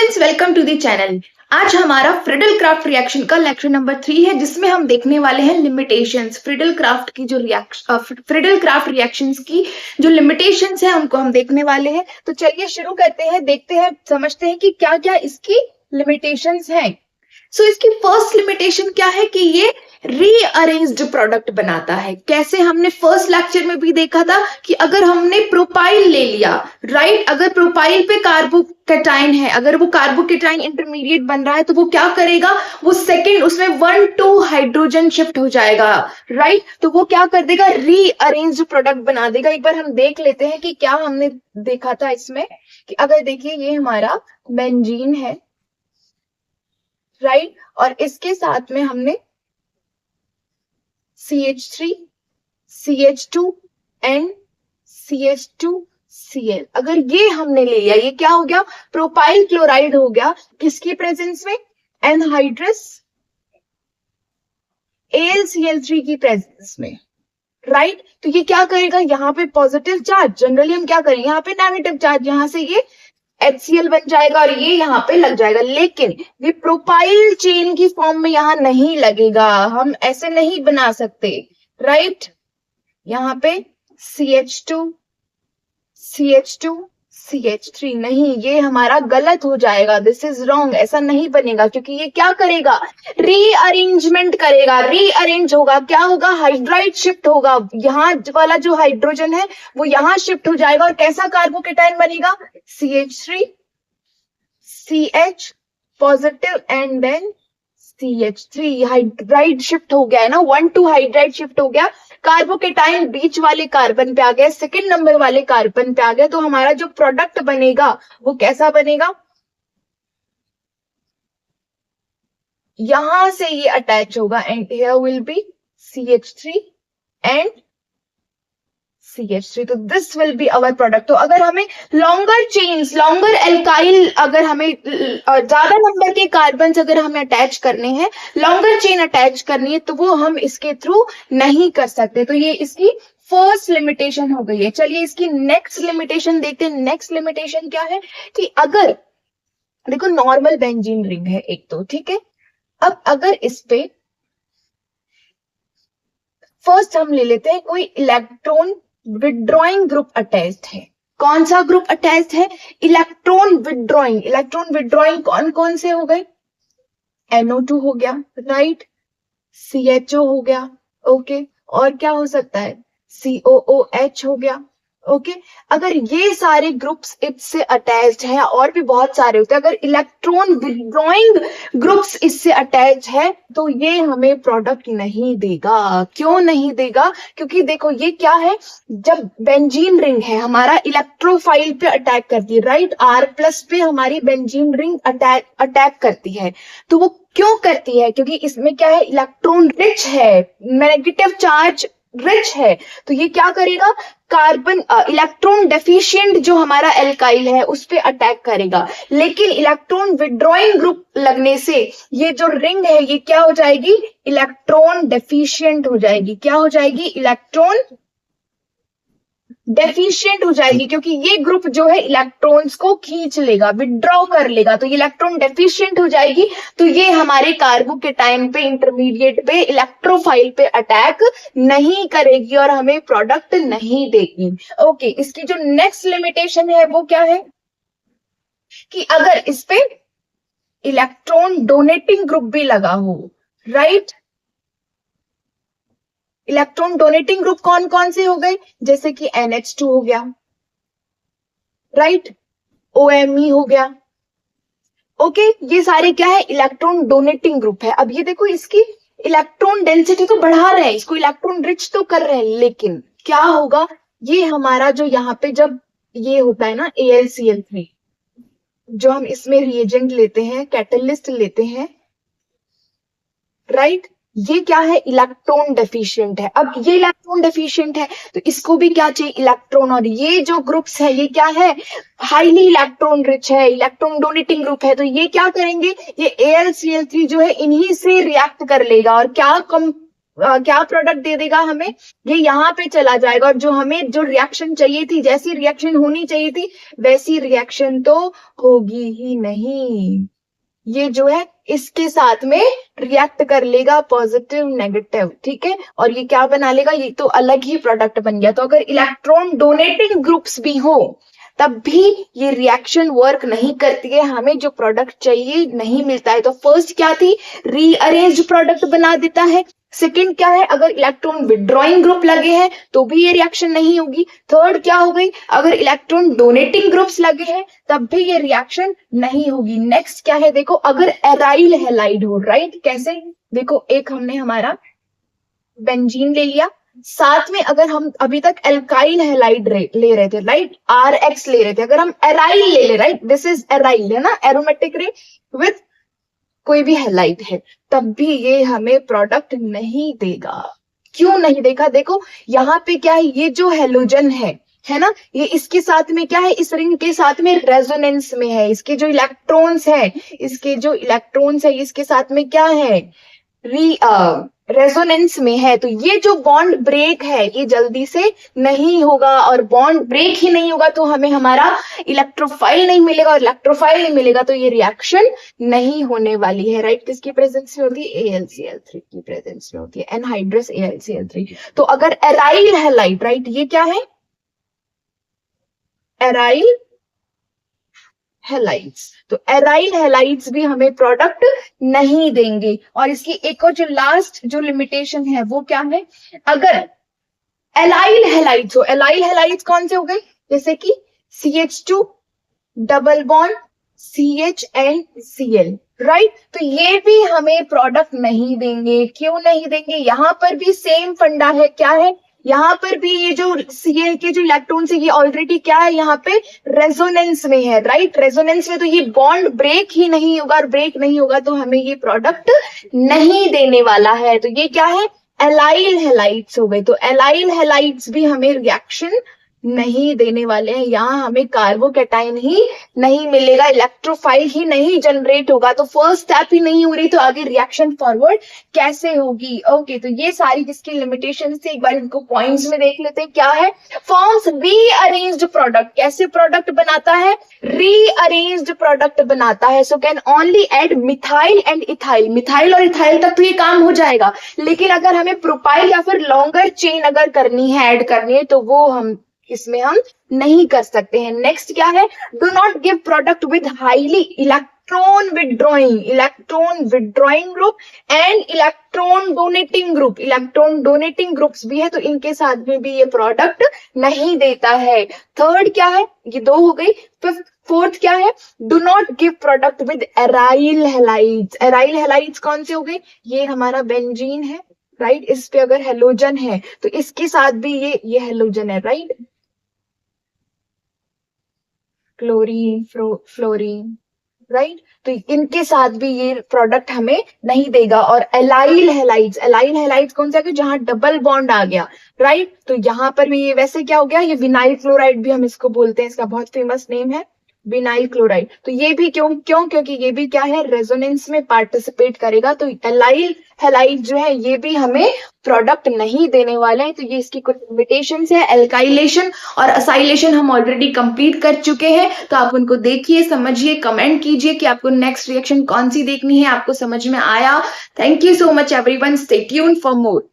Students, welcome to the channel. आज हमारा Friedel Crafts reaction का लेक्चर नंबर 3 है, जिसमें हम देखने वाले हैं लिमिटेशंस। फ्रिडल क्राफ्ट रिएक्शंस की जो लिमिटेशंस है उनको हम देखने वाले हैं। तो चलिए शुरू करते हैं, देखते हैं, समझते हैं कि क्या क्या इसकी लिमिटेशंस हैं। इसकी फर्स्ट लिमिटेशन क्या है कि ये रीअरेंज्ड प्रोडक्ट बनाता है। कैसे? हमने फर्स्ट लेक्चर में भी देखा था कि अगर हमने प्रोपाइल ले लिया, राइट, अगर प्रोपाइल पे कार्बोकेटाइन है, अगर वो कार्बोकेटाइन इंटरमीडिएट बन रहा है तो वो क्या करेगा, वो सेकंड उसमें 1-2 हाइड्रोजन शिफ्ट हो जाएगा, राइट। तो वो क्या कर देगा, रीअरेंज्ड प्रोडक्ट बना देगा। एक बार हम देख लेते हैं कि क्या हमने देखा था इसमें। कि अगर देखिए ये हमारा बेंजीन है, राइट, और इसके साथ में हमने CH3, CH2 एंड CH2Cl, अगर ये हमने ले लिया, ये क्या हो गया, प्रोपाइल क्लोराइड हो गया। किसकी प्रेजेंस में? एनहाइड्रस AlCl3 की प्रेजेंस में, राइट। तो ये क्या करेगा, यहाँ पे पॉजिटिव चार्ज, जनरली हम क्या करेंगे, यहाँ पे नेगेटिव चार्ज, यहाँ से ये HCl बन जाएगा और ये यहाँ पे लग जाएगा। लेकिन ये प्रोपाइल चेन की फॉर्म में यहाँ नहीं लगेगा, हम ऐसे नहीं बना सकते, राइट। यहाँ पे CH2, CH2, CH3 नहीं, ये हमारा गलत हो जाएगा, दिस इज रॉन्ग, ऐसा नहीं बनेगा। क्योंकि ये क्या करेगा, रीअरेंजमेंट करेगा, रीअरेंज होगा, क्या होगा, हाइड्राइड शिफ्ट होगा, यहाँ वाला जो हाइड्रोजन है वो यहाँ शिफ्ट हो जाएगा और कैसा कार्बोकेटाइन बनेगा, CH3, CH positive and then CH3। Hydride shift हो गया है ना, 1-2 हाइड्राइड शिफ्ट हो गया, कार्बोकेटाइन बीच वाले कार्बन पे आ गया, सेकंड नंबर वाले कार्बन पे आ गया। तो हमारा जो प्रोडक्ट बनेगा वो कैसा बनेगा, यहां से ये अटैच होगा and here will be CH3 and CH3। तो this will be our product. तो अगर हमें लॉन्गर चेन्स, लॉन्गर एल्काइल, अगर हमें ज्यादा नंबर के कार्बन अगर हमें अटैच करने हैं, लॉन्गर चेन अटैच करनी है, तो वो हम इसके थ्रू नहीं कर सकते। तो ये इसकी फर्स्ट लिमिटेशन हो गई है। चलिए इसकी नेक्स्ट लिमिटेशन देखते हैं। नेक्स्ट लिमिटेशन क्या है कि अगर देखो नॉर्मल बेंजीन रिंग है एक, तो ठीक है। अब अगर इस पे फर्स्ट हम ले लेते हैं कोई इलेक्ट्रॉन विड्रॉइंग ग्रुप अटैच्ड है। कौन सा ग्रुप अटैच्ड है, इलेक्ट्रॉन विड्रॉइंग। इलेक्ट्रॉन विड्रॉइंग कौन कौन से हो गए, NO2 हो गया, राइट, CHO हो गया, ओके, और क्या हो सकता है, COOH हो गया, ओके। अगर ये सारे ग्रुप्स इससे अटैच्ड है, और भी बहुत सारे होते हैं, अगर इलेक्ट्रॉन विड्रॉइंग ग्रुप्स इससे अटैच है तो ये हमें प्रोडक्ट नहीं देगा। क्यों नहीं देगा, क्योंकि देखो ये क्या है, जब बेंजीन रिंग है हमारा इलेक्ट्रोफाइल पे अटैक करती है, राइट, R+ पे हमारी बेंजीन रिंग अटैक करती है। तो वो क्यों करती है, क्योंकि इसमें क्या है, इलेक्ट्रॉन रिच है, नेगेटिव चार्ज रिच है। तो ये क्या करेगा, कार्बन इलेक्ट्रॉन डेफिशिएंट जो हमारा एल्काइल है उस पे अटैक करेगा। लेकिन इलेक्ट्रॉन विड्रॉइंग ग्रुप लगने से ये जो रिंग है ये क्या हो जाएगी, इलेक्ट्रॉन डेफिशिएंट हो जाएगी। क्या हो जाएगी, इलेक्ट्रॉन डेफिशिएंट हो जाएगी, क्योंकि ये ग्रुप जो है इलेक्ट्रॉन्स को खींच लेगा, विड्रॉ कर लेगा। तो ये इलेक्ट्रॉन डेफिशिएंट हो जाएगी, तो ये हमारे कार्बोकेटाइन पे, इंटरमीडिएट पे, इलेक्ट्रोफाइल पे अटैक नहीं करेगी और हमें प्रोडक्ट नहीं देगी। ओके, इसकी जो नेक्स्ट लिमिटेशन है वो क्या है कि अगर इस पे इलेक्ट्रॉन डोनेटिंग ग्रुप भी लगा हो, राइट। इलेक्ट्रॉन डोनेटिंग ग्रुप कौन कौन से हो गए, जैसे कि NH2 हो गया, राइट, OMe हो गया, ओके। ये सारे क्या है, इलेक्ट्रॉन डोनेटिंग ग्रुप है। अब ये देखो इसकी इलेक्ट्रॉन डेंसिटी तो बढ़ा रहे हैं, इसको इलेक्ट्रॉन रिच तो कर रहे हैं, लेकिन क्या होगा, ये हमारा जो यहाँ पे जब ये होता है ना AlCl3, जो हम इसमें रिएजेंट लेते हैं, कैटलिस्ट लेते हैं, राइट, ये क्या है, इलेक्ट्रॉन डेफिशिएंट है। अब ये इलेक्ट्रॉन डेफिशिएंट है तो इसको भी क्या चाहिए, इलेक्ट्रॉन। और ये जो ग्रुप्स है ये क्या है, हाईली इलेक्ट्रॉन रिच है, इलेक्ट्रॉन डोनेटिंग ग्रुप है। तो ये क्या करेंगे, ये AlCl3 जो है इन्हीं से रिएक्ट कर लेगा और क्या क्या प्रोडक्ट दे देगा हमें, ये यहाँ पे चला जाएगा, और जो हमें जो रिएक्शन चाहिए थी, जैसी रिएक्शन होनी चाहिए थी वैसी रिएक्शन तो होगी ही नहीं। ये जो है इसके साथ में रिएक्ट कर लेगा पॉजिटिव नेगेटिव, ठीक है, और ये क्या बना लेगा, ये तो अलग ही प्रोडक्ट बन गया। तो अगर इलेक्ट्रॉन डोनेटिंग ग्रुप्स भी हो तब भी ये रिएक्शन वर्क नहीं करती है, हमें जो प्रोडक्ट चाहिए नहीं मिलता है। तो फर्स्ट क्या थी, रीअरेंज्ड प्रोडक्ट बना देता है। सेकंड क्या है, अगर इलेक्ट्रॉन विड्रॉइंग ग्रुप लगे हैं तो भी ये रिएक्शन नहीं होगी। थर्ड क्या हो गई, अगर इलेक्ट्रॉन डोनेटिंग ग्रुप्स लगे हैं तब भी ये रिएक्शन नहीं होगी। नेक्स्ट क्या है, देखो अगर एराइल हैलाइड हो, राइट, कैसे, देखो एक हमने हमारा बेंजीन ले लिया, साथ में अगर हम अभी तक एल्काइल हैलाइड ले रहे थे, राइट, RX ले रहे थे, अगर हम एराइल ले ले, राइट, दिस इज एराइल है ना, एरोमेटिक रिंग विथ कोई भी हैलाइड है, तब भी ये हमें प्रोडक्ट नहीं देगा। क्यों नहीं देगा, देखो यहाँ पे क्या है, ये जो हेलोजन है ना, ये इसके साथ में क्या है, इस रिंग के साथ में रेजोनेंस में है, इसके जो इलेक्ट्रॉन्स है, इसके साथ में क्या है, रेजोनेंस में है। तो ये जो बॉन्ड ब्रेक है ये जल्दी से नहीं होगा, और बॉन्ड ब्रेक ही नहीं होगा तो हमें हमारा इलेक्ट्रोफाइल नहीं मिलेगा, और इलेक्ट्रोफाइल नहीं मिलेगा तो ये रिएक्शन नहीं होने वाली है, राइट। किसकी प्रेजेंस में होती है, AlCl3 की प्रेजेंस में होती है, एनहाइड्रस AlCl3। तो अगर एराइल हैलाइड, राइट, ये क्या है, एराइल हैलाइड्स, तो एराइल हैलाइड्स भी हमें प्रोडक्ट नहीं देंगे। और इसकी एक और जो लास्ट जो लिमिटेशन है वो क्या है, अगर एलाइल हैलाइड्स हो, एलाइल हैलाइड्स कौन से हो गए, जैसे कि CH2 double bond CH and Cl, right, तो ये भी हमें प्रोडक्ट नहीं देंगे। क्यों नहीं देंगे, यहां पर भी सेम फंडा है, क्या है, यहाँ पर भी ये जो Cl के जो इलेक्ट्रॉन्स है ये ऑलरेडी क्या है, यहाँ पे रेजोनेंस में है, राइट, रेजोनेंस में, तो ये बॉन्ड ब्रेक ही नहीं होगा, और ब्रेक नहीं होगा तो हमें ये प्रोडक्ट नहीं देने वाला है। तो ये क्या है, एलाइल हैलाइड्स हो गए। तो एलाइल हैलाइड्स भी हमें रिएक्शन नहीं देने वाले हैं, यहाँ हमें कार्बोकैटायन ही नहीं मिलेगा, इलेक्ट्रोफाइल ही नहीं जनरेट होगा। तो फर्स्ट स्टेप ही नहीं हो रही तो आगे रिएक्शन फॉरवर्ड कैसे होगी। ओके, तो ये सारी जिसकी लिमिटेशन से एक बार इनको पॉइंट्स में देख लेते हैं। क्या है, फॉर्म्स रीअरेंज्ड प्रोडक्ट, कैसे प्रोडक्ट बनाता है, रीअरेंज्ड प्रोडक्ट बनाता है। So can only add methyl and ethyl, methyl और इथाइल तक तो ये काम हो जाएगा, लेकिन अगर हमें प्रोपाइल या फिर लॉन्गर चेन अगर करनी है, ऐड करनी है, तो वो हम इसमें हम नहीं कर सकते हैं। नेक्स्ट क्या है, do not give product with highly electron withdrawing group and electron donating group, electron donating groups भी है तो इनके साथ में भी ये प्रोडक्ट नहीं देता है। थर्ड क्या है, ये दो हो गई। फोर्थ क्या है, do not give product with aryl halides, aryl halides कौन से हो गए, ये हमारा बेंजीन है, राइट, इस पे अगर हेलोजन है तो इसके साथ भी ये हेलोजन है, राइट, क्लोरीन, फ्लोरीन, राइट, तो इनके साथ भी ये प्रोडक्ट हमें नहीं देगा। और एलाइल हैलाइड्स कौन सा है, जहां डबल बॉन्ड आ गया, राइट, तो यहां पर भी ये वैसे क्या हो गया, ये विनाइल क्लोराइड भी हम इसको बोलते हैं, इसका बहुत फेमस नेम है विनाइल क्लोराइड। तो ये भी क्योंकि ये भी क्या है, रेजोनेंस में पार्टिसिपेट करेगा। तो एलाइल हैलाइड जो है ये भी हमें प्रोडक्ट नहीं देने वाले हैं। तो ये इसकी कुछ लिमिटेशंस है। एल्काइलेशन और असाइलेशन हम ऑलरेडी कंप्लीट कर चुके हैं, तो आप उनको देखिए, समझिए, कमेंट कीजिए कि आपको नेक्स्ट रिएक्शन कौन सी देखनी है, आपको समझ में आया। Thank you so much everyone, stay tuned for more.